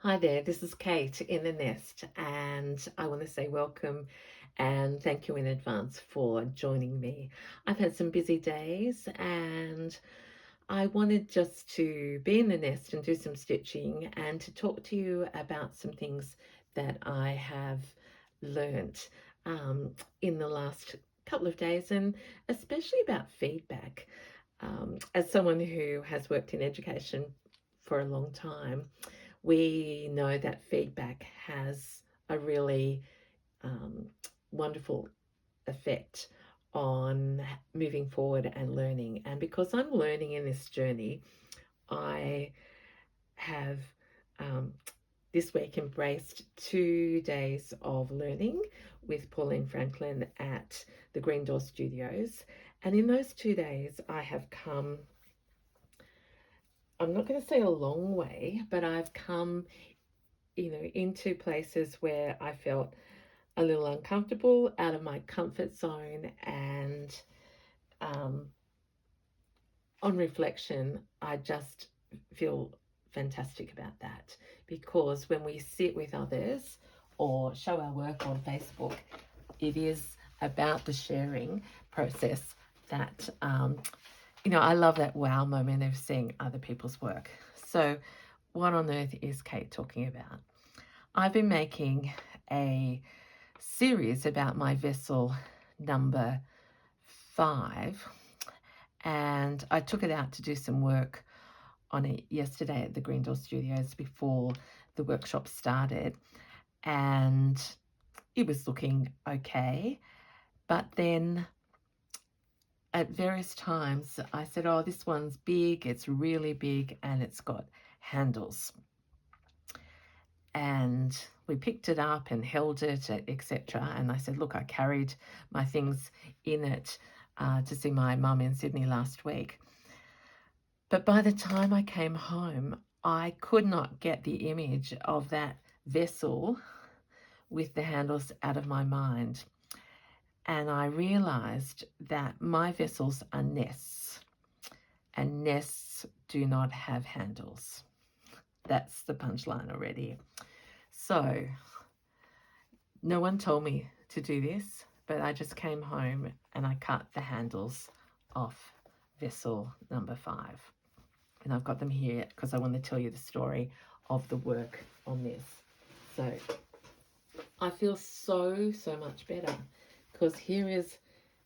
Hi there, this is Kate in the Nest, and I want to say welcome and thank you in advance for joining me. I've had some busy days and I wanted just to be in the nest and do some stitching and to talk to you about some things that I have learnt um, in the last couple of days, and especially about feedback. As someone who has worked in education for a long time, we know that feedback has a really um, wonderful effect on moving forward and learning. And because I'm learning in this journey, I have um, this week embraced 2 days of learning with Pauline Franklin at the Green Door Studios. And in those 2 days, I have come, I'm not going to say a long way, but I've come into places where I felt a little uncomfortable, out of my comfort zone, and um, on reflection, I just feel fantastic about that because when we sit with others or show our work on Facebook, it is about the sharing process that, I love that wow moment of seeing other people's work. So, what on earth is Kate talking about? I've been making a series about my vessel number 5, and I took it out to do some work on it yesterday at the Green Door Studios before the workshop started, and it was looking okay. But then at various times I said, oh, this one's big, it's really big, and it's got handles. And we picked it up and held it, etc. And I said, look, I carried my things in it to see my mum in Sydney last week. But by the time I came home, I could not get the image of that vessel with the handles out of my mind. And I realized that my vessels are nests, and nests do not have handles. That's the punchline already. So, no one told me to do this, but I just came home and I cut the handles off vessel number 5. And I've got them here because I want to tell you the story of the work on this. So I feel so much better because here is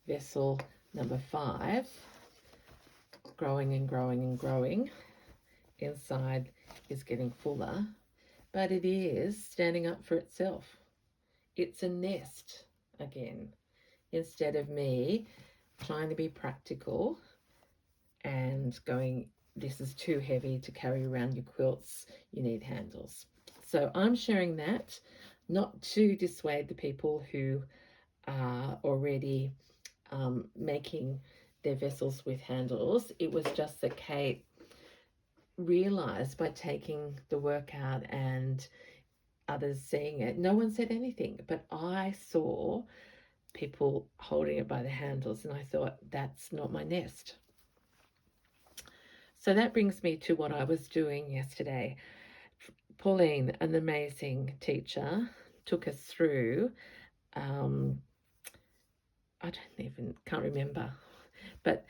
vessel number 5, growing and growing and growing. Inside is getting fuller, but it is standing up for itself. It's a nest again, instead of me trying to be practical and going, this is too heavy to carry around your quilts, you need handles. So I'm sharing that not to dissuade the people who are already making their vessels with handles. It was just that Kate realized by taking the work out and others seeing it, no one said anything, but I saw people holding it by the handles and I thought, that's not my nest. So that brings me to what I was doing yesterday. Pauline, an amazing teacher, took us through, can't remember, but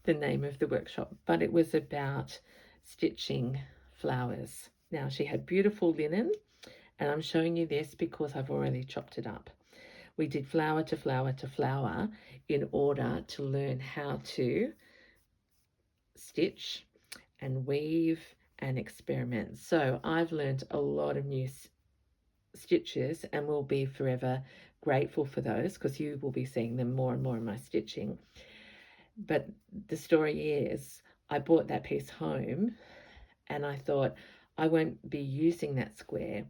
the name of the workshop, but it was about stitching flowers. Now, she had beautiful linen, and I'm showing you this because I've already chopped it up. We did flower to flower to flower in order to learn how to stitch and weave and experiment. So I've learned a lot of new stitches and will be forever grateful for those because you will be seeing them more and more in my stitching. But the story is, I bought that piece home and I thought, I won't be using that square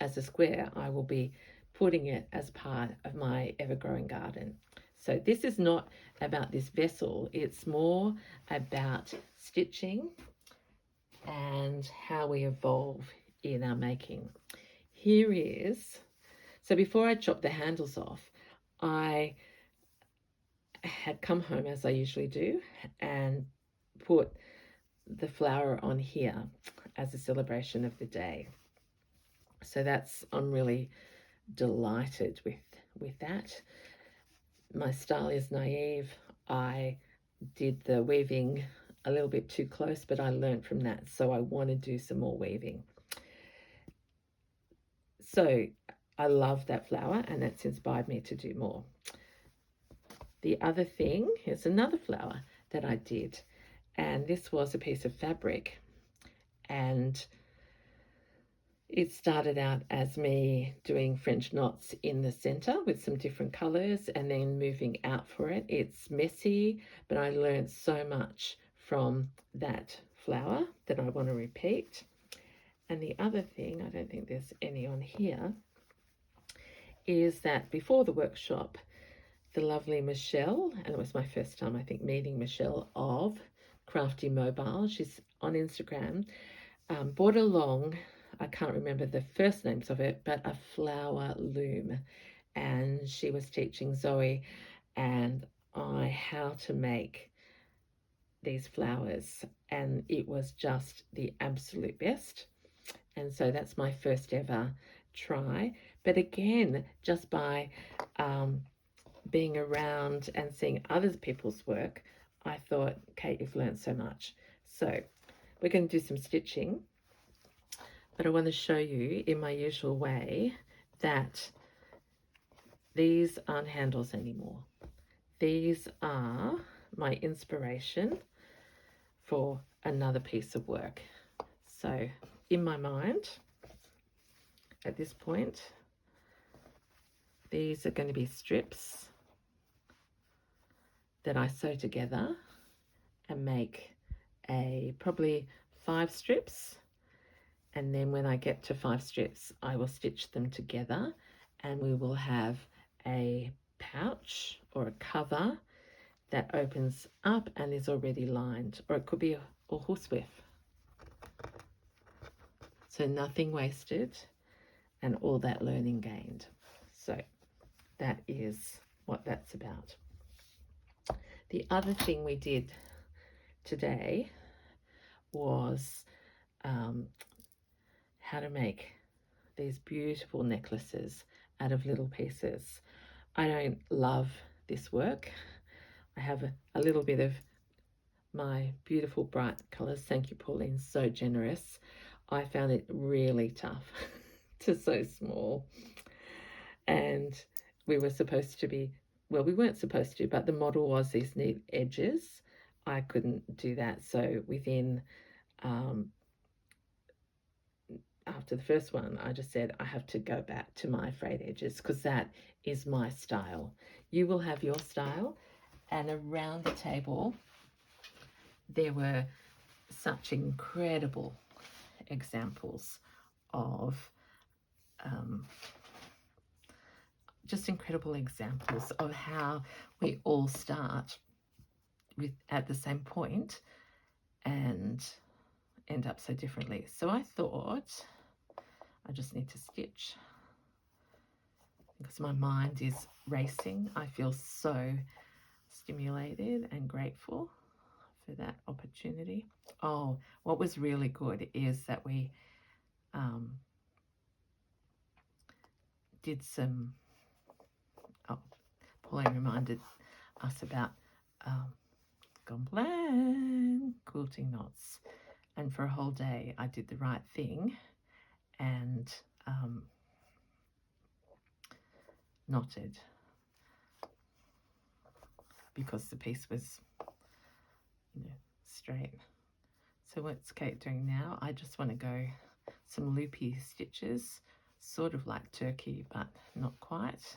as a square. I will be putting it as part of my ever-growing garden. So this is not about this vessel. It's more about stitching and how we evolve in our making. Here is, so before I chopped the handles off, I had come home as I usually do and put the flower on here. as a celebration of the day. So I'm really delighted with that. My style is naive. I did the weaving a little bit too close, but I learned from that, so I want to do some more weaving. So I love that flower, and that's inspired me to do more. The other thing is another flower that I did, and this was a piece of fabric, and it started out as me doing French knots in the center with some different colors and then moving out for it. It's messy, but I learned so much from that flower that I want to repeat. And the other thing, I don't think there's any on here, is that before the workshop, the lovely Michelle, and it was my first time, I think, meeting Michelle of Crafty Mobile, she's on Instagram, brought along, I can't remember the first names of it, but a flower loom. And she was teaching Zoe and I how to make these flowers, and it was just the absolute best. And so that's my first ever try. But again, just by being around and seeing other people's work, I thought, Kate, you've learned so much. So we're going to do some stitching, but I want to show you in my usual way that these aren't handles anymore. These are my inspiration for another piece of work. So in my mind, at this point, these are going to be strips that I sew together and make probably 5 strips. And then when I get to 5 strips, I will stitch them together and we will have a pouch or a cover that opens up and is already lined, or it could be a horsewhip. So nothing wasted and all that learning gained. So that is what that's about. The other thing we did today was how to make these beautiful necklaces out of little pieces. I don't love this work. I have a little bit of my beautiful bright colors. Thank you, Pauline, so generous. I found it really tough to sew small. And we were supposed to be, well, we weren't supposed to, but the model was these neat edges. I couldn't do that. So within, after the first one, I just said I have to go back to my frayed edges because that is my style. You will have your style. And around the table, there were such incredible examples of just incredible examples of how we all start at the same point and end up so differently. So I thought I just need to stitch because my mind is racing. I feel so stimulated and grateful for that opportunity. Oh, what was really good is that we did some, Pauline reminded us about gone blank, quilting knots. And for a whole day, I did the right thing and knotted because the piece was, straight. So what's Kate doing now? I just want to go some loopy stitches, sort of like turkey, but not quite.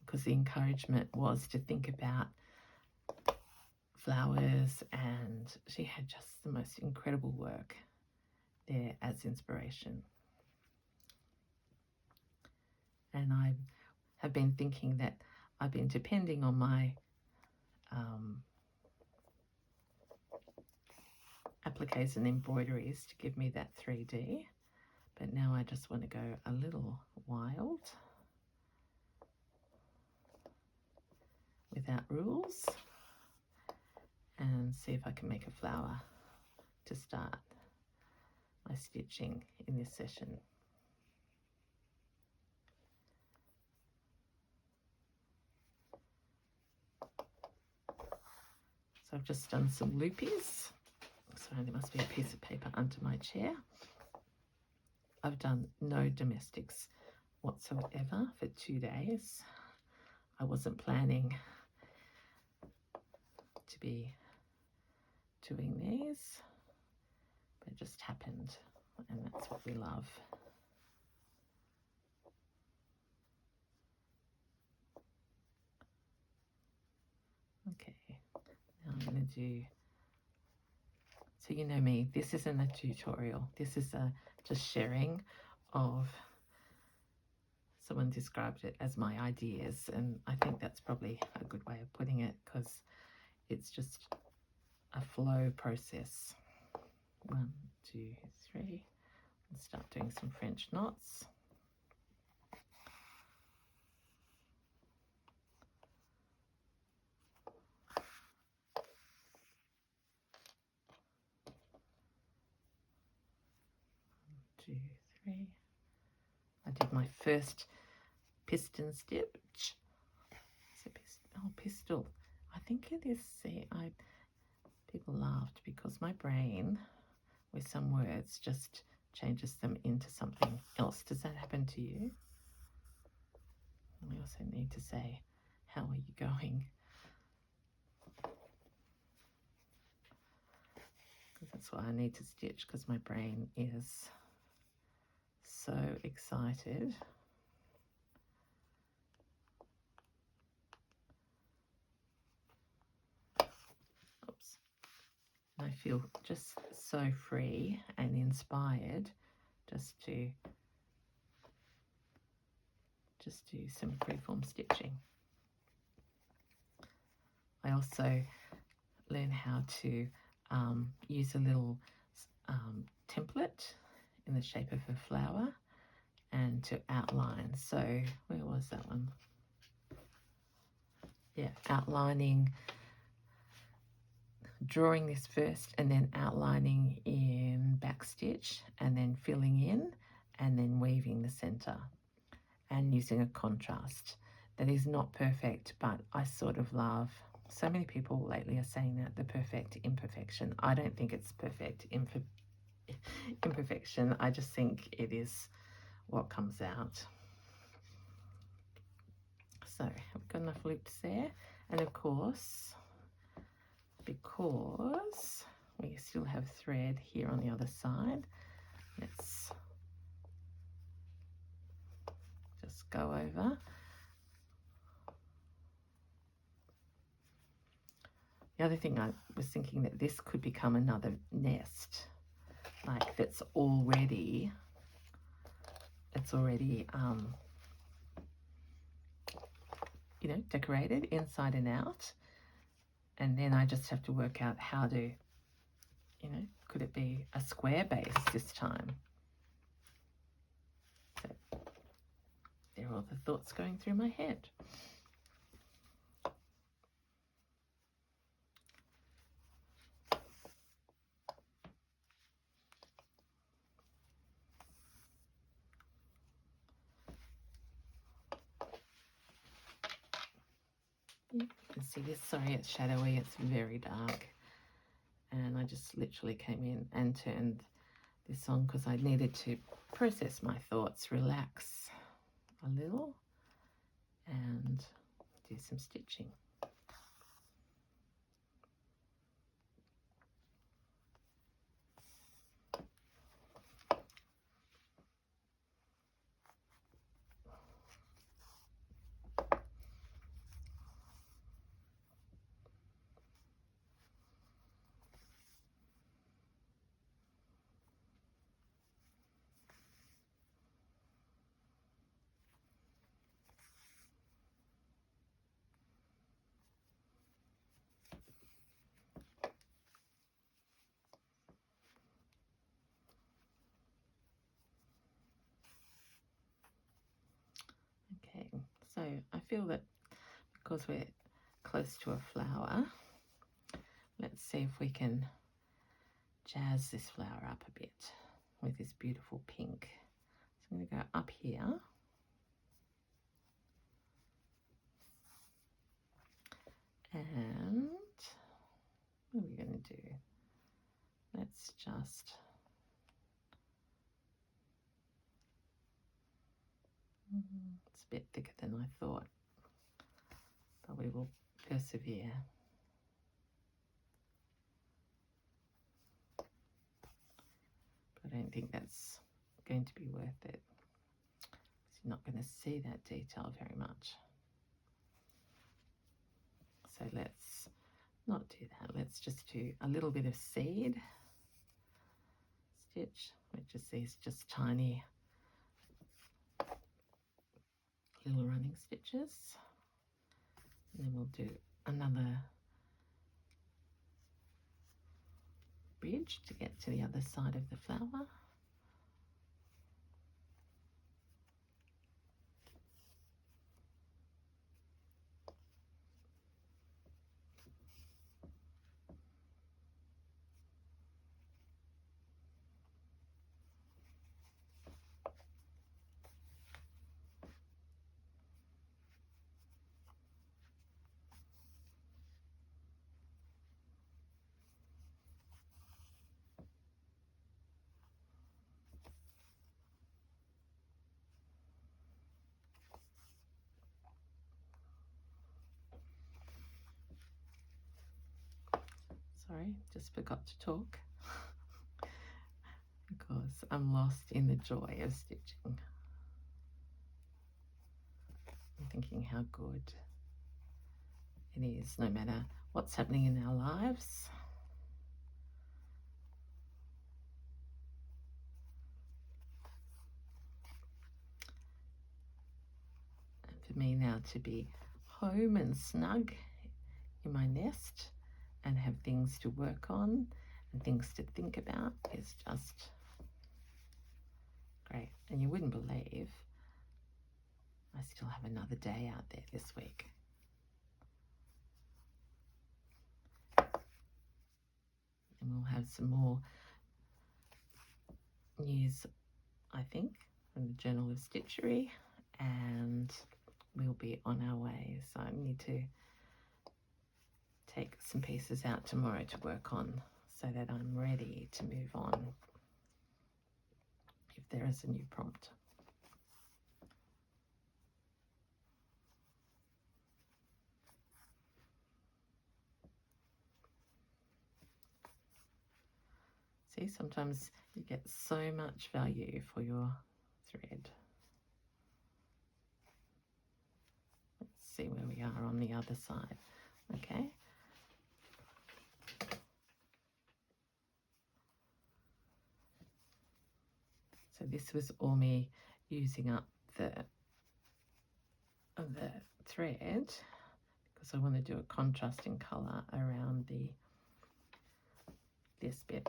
Because the encouragement was to think about flowers, and she had just the most incredible work there as inspiration. And I have been thinking that I've been depending on my appliques and embroideries to give me that 3D, but now I just want to go a little wild with without rules and see if I can make a flower to start my stitching in this session. So I've just done some loopies. Sorry, there must be a piece of paper under my chair. I've done no domestics whatsoever for 2 days. I wasn't planning to be doing these, but it just happened, and that's what we love. Okay, now I'm going to do, so you know me, this isn't a tutorial, this is just sharing of, someone described it as my ideas, and I think that's probably a good way of putting it, because it's just a flow process. 1, 2, 3, and start doing some French knots. Two, three. I did my first piston stitch. Pistol. I think it is. See, people laughed because my brain, with some words, just changes them into something else. Does that happen to you? I also need to say, how are you going? Because that's why I need to stitch, because my brain is so excited. Oops. I feel just so free and inspired just to do some freeform stitching. I also learn how to use a little template in the shape of a flower and to outline. So where was that one? Yeah, outlining, drawing this first and then outlining in backstitch and then filling in and then weaving the center and using a contrast. That is not perfect, but I sort of love. So many people lately are saying that, the perfect imperfection. I don't think it's perfect imperfection. I just think it is what comes out. So I've got enough loops there. And of course, because we still have thread here on the other side, let's just go over. The other thing, I was thinking that this could become another nest, like that's already, you know, decorated inside and out. And then I just have to work out how to, you know, could it be a square base this time? So there are all the thoughts going through my head. You can see this, sorry, it's shadowy, it's very dark. And I just literally came in and turned this on because I needed to process my thoughts, relax a little, and do some stitching. Okay, so I feel that because we're close to a flower. Let's see if we can jazz this flower up a bit with this beautiful pink. So I'm going to go up here. And what are we going to do? Let's just it's a bit thicker than I thought, but we will persevere. But I don't think that's going to be worth it, because you're not going to see that detail very much. So let's not do that. Let's just do a little bit of seed stitch, which is these just tiny little running stitches. And then we'll do another bridge to get to the other side of the flower. Sorry, just forgot to talk because I'm lost in the joy of stitching. I'm thinking how good it is, no matter what's happening in our lives. And for me now to be home and snug in my nest and have things to work on and things to think about is just great. And you wouldn't believe I still have another day out there this week. And we'll have some more news, I think, from the Journal of Stitchery, and we'll be on our way. So I need to take some pieces out tomorrow to work on so that I'm ready to move on if there is a new prompt. See, sometimes you get so much value for your thread. Let's see where we are on the other side. Okay. So this was all me using up the thread because I want to do a contrasting colour around this bit.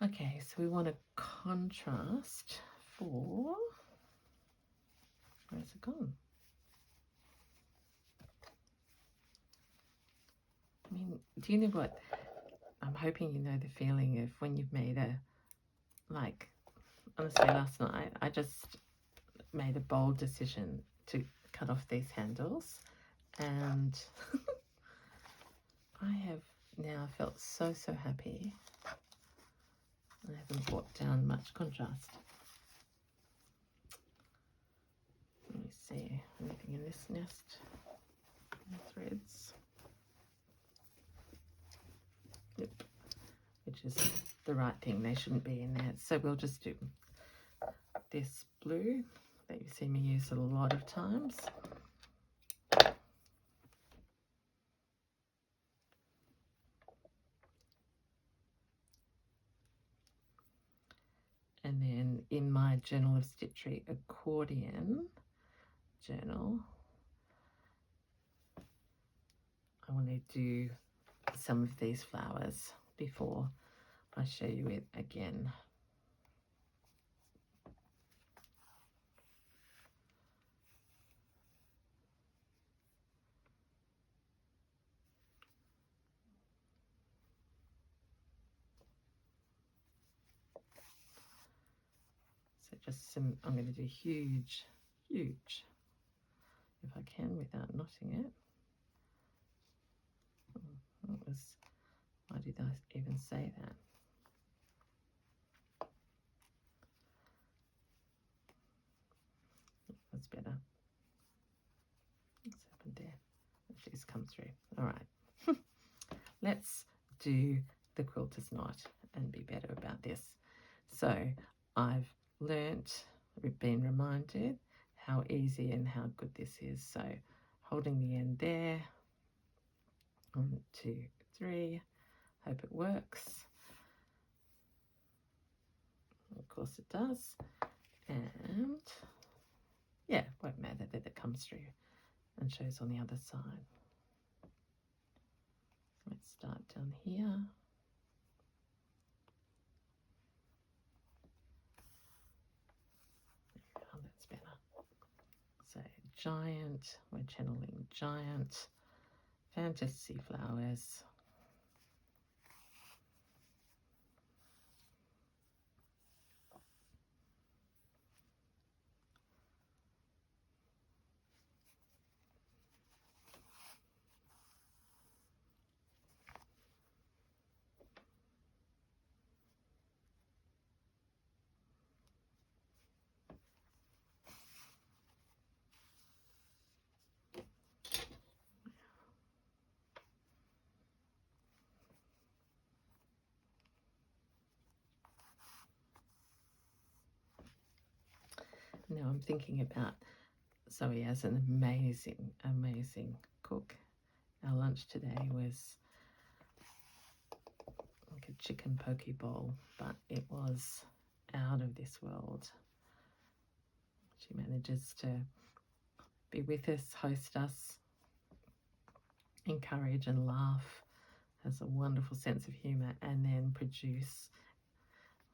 Okay, so we want a contrast for, where's it gone? I mean, do you know what? I'm hoping you know the feeling of when you've made like, honestly, last night, I just made a bold decision to cut off these handles, and I have now felt so happy. I haven't brought down much contrast. Let me see, anything in this nest? Threads. Yep, which is the right thing. They shouldn't be in there. So we'll just do this blue that you see me use a lot of times. Journal of Stitchery accordion journal, I want to do some of these flowers before I show you it again. So just some, I'm going to do huge, if I can, without knotting it. What was, why did I even say that? That's better. What's happened there? She's come through. All right. Let's do the quilter's knot and be better about this. So I've learnt, been reminded how easy and how good this is. So holding the end there, 1, 2, 3, hope it works. Of course it does. And yeah, it won't matter that it comes through and shows on the other side. Let's start down here. Oh, that's better. So giant, we're channeling giant, fantasy flowers. Now I'm thinking about Zoe as an amazing cook. Our lunch today was like a chicken poke bowl, but it was out of this world. She manages to be with us, host us, encourage and laugh, has a wonderful sense of humour, and then produce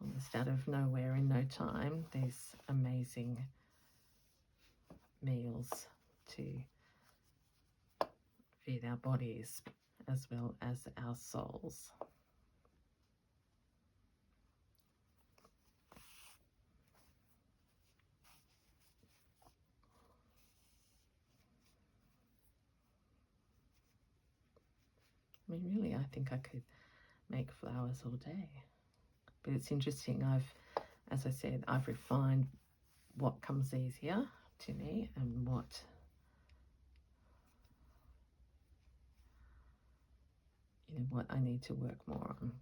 almost out of nowhere in no time these amazing meals to feed our bodies as well as our souls. I mean, really, I think I could make flowers all day. But it's interesting, as I said, I've refined what comes easier to me and what I need to work more on.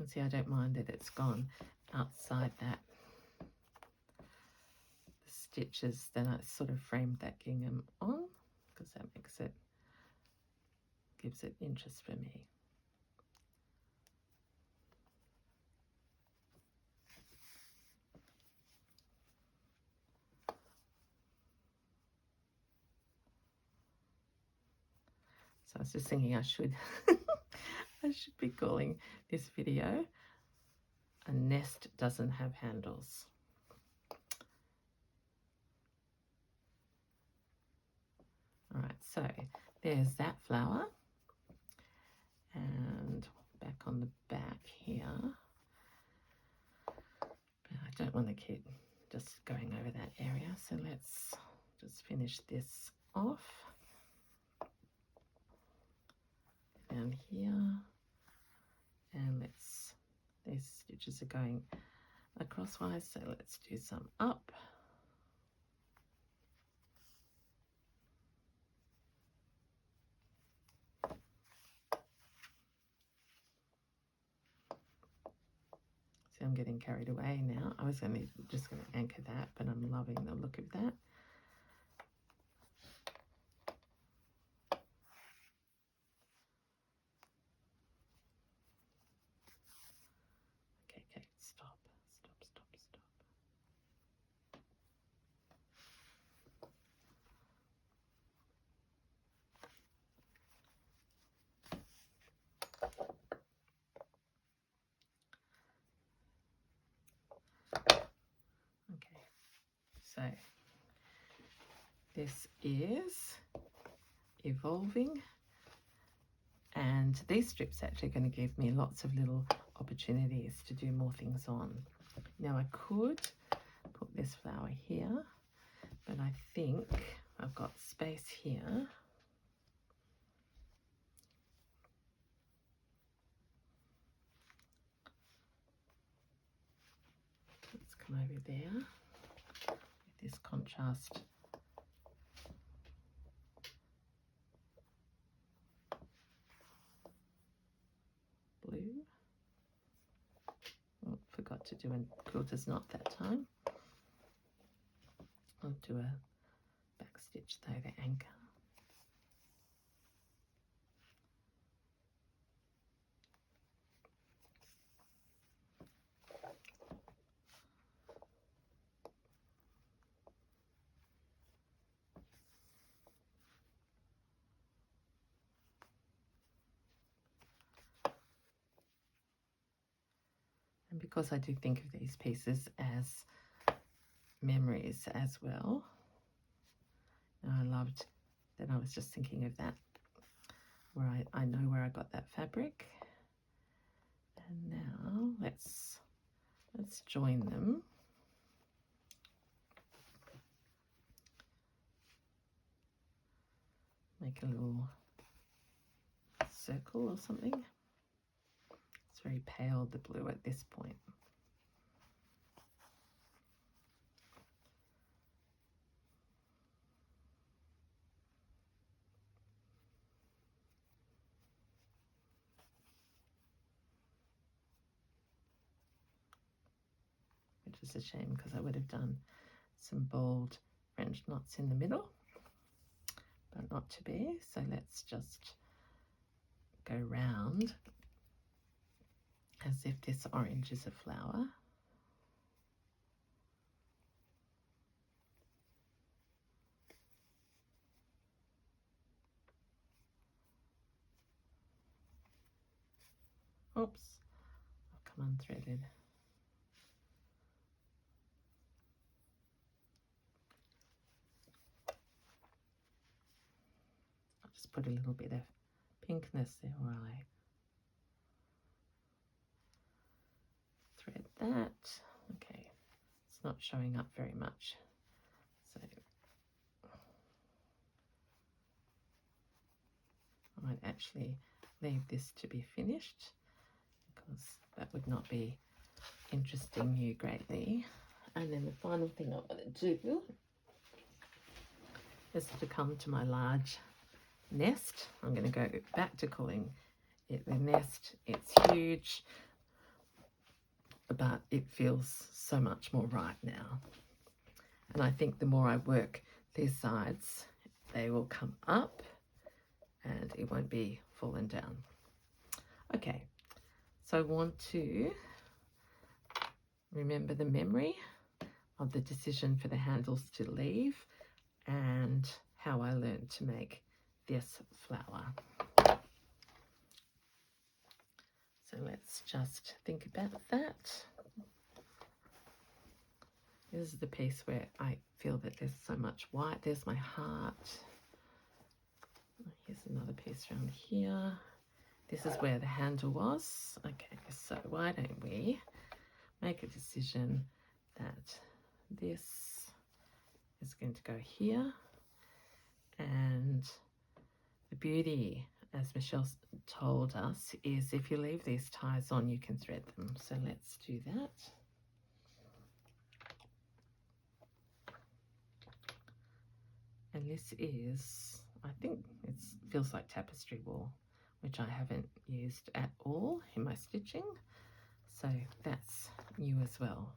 And see, I don't mind that it's gone outside that. The stitches, then I sort of framed that gingham on because that gives it interest for me. So I was just thinking I should be calling this video "A Nest Doesn't Have Handles." All right, so there's that flower, and back on the back here, but I don't want to keep just going over that area, so let's just finish this off down here, and these stitches are going acrosswise, so let's do some up. See, I'm getting carried away now. I was just going to anchor that, but I'm loving the look of that. Okay, stop. Okay, so this is evolving, and these strips are actually going to give me lots of little opportunities to do more things on. Now I could put this flower here, but I think I've got space here. Let's come over there with this contrast blue. Oh, forgot to do a quilter's knot that time. I'll do a back stitch though, the anchor. And because I do think of these pieces as memories as well, I loved that I was just thinking of that, where I know where I got that fabric. And now let's join them. Make a little circle or something. It's very pale, the blue at this point. Which is a shame because I would have done some bold French knots in the middle, but not to be. So let's just go round as if this orange is a flower. Oops, I've come unthreaded. I'll just put a little bit of pinkness there while I thread that. Okay, it's not showing up very much, so I might actually leave this to be finished because that would not be interesting you greatly. And then the final thing I want to do is to come to my large nest. I'm going to go back to calling it the nest. It's huge, but it feels so much more right now. And I think the more I work these sides, they will come up and it won't be fallen down. Okay, so I want to remember the memory of the decision for the handles to leave and how I learned to make this flower. So let's just think about that. This is the piece where I feel that there's so much white. There's my heart. Here's another piece around here. This is where the handle was. Okay, so why don't we make a decision that this is going to go here, and the beauty, as Michelle told us, is if you leave these ties on, you can thread them. So let's do that. And this is, I think it feels like tapestry wool, which I haven't used at all in my stitching. So that's new as well.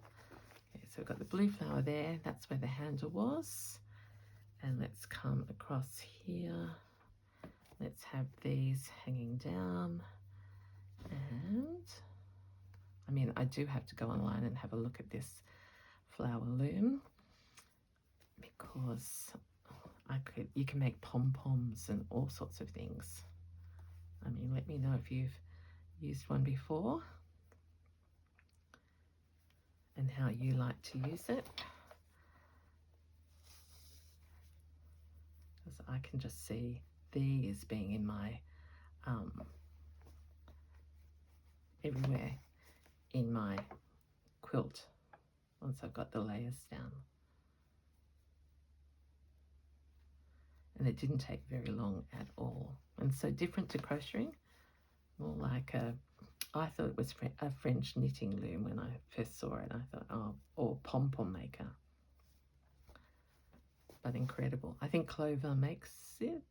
Okay, so we've got the blue flower there, that's where the handle was. And let's come across here. Let's have these hanging down. And I mean, I do have to go online and have a look at this flower loom, because you can make pom-poms and all sorts of things. I mean, let me know if you've used one before and how you like to use it. Because I can just see these being in my everywhere in my quilt once I've got the layers down. And it didn't take very long at all. And so different to crocheting, more like I thought it was a French knitting loom when I first saw it. I thought, oh, or pom-pom maker. But incredible. I think Clover makes it.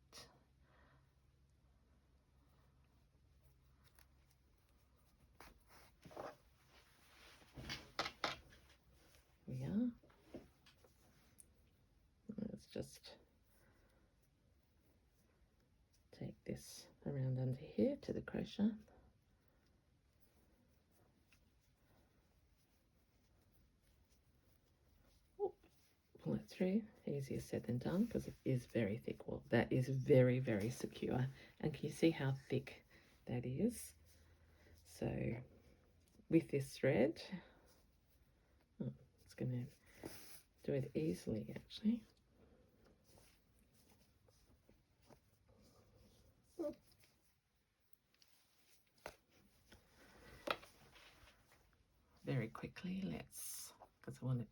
We are. Let's just take this around under here to the crochet. Pull it through. Easier said than done, because it is very thick wool. That is very, very secure. And can you see how thick that is? So with this thread, it's going to do it easily actually. Very quickly, let's, because I want to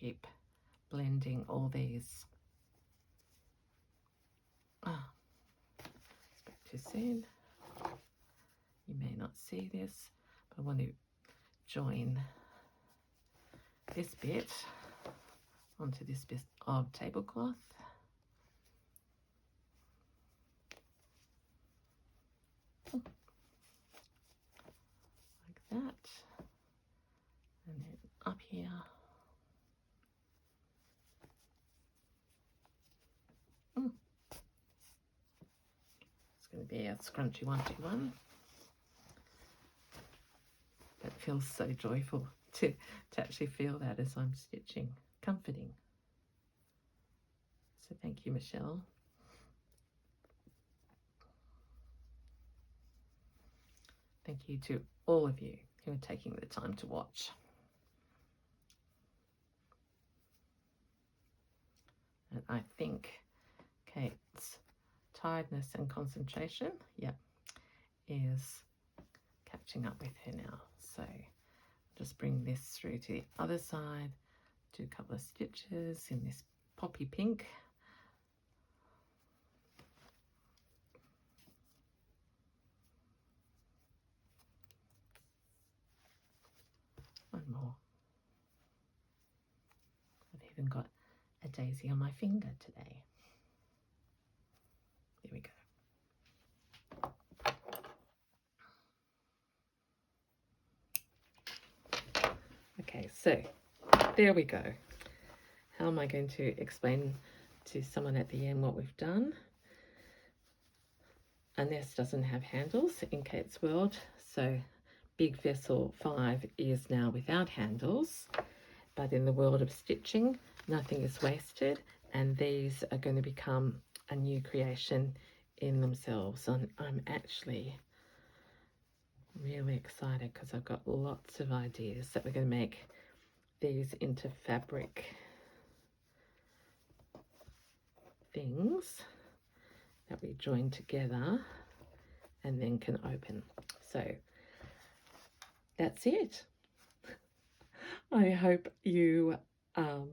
keep blending all these. Spoke too soon. You may not see this, but I want to join this bit onto this bit of tablecloth. Like that. And then up here. It's going to be a scrunchy 1-2-1. It feels so joyful to actually feel that as I'm stitching. Comforting. So thank you, Michelle. Thank you to all of you who are taking the time to watch. And I think Kate's tiredness and concentration, is catching up with her now. So just bring this through to the other side, do a couple of stitches in this poppy pink. One more. I've even got a daisy on my finger today. There we go. Okay, so there we go. How am I going to explain to someone at the end what we've done? A nest doesn't have handles in Kate's world, so Big Vessel 5 is now without handles. But in the world of stitching, nothing is wasted, and these are going to become a new creation in themselves. And I'm actually really excited because I've got lots of ideas that we're going to make these into fabric things that we join together and then can open. So that's it. I hope you are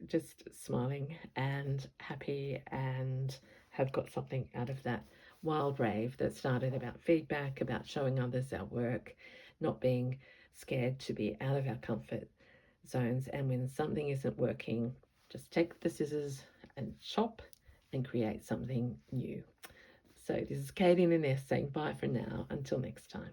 just smiling and happy and have got something out of that wild rave that started about feedback, about showing others our work, not being scared to be out of our comfort zones. And when something isn't working, just take the scissors and chop and create something new. So this is Katie in the Nest saying bye for now. Until next time.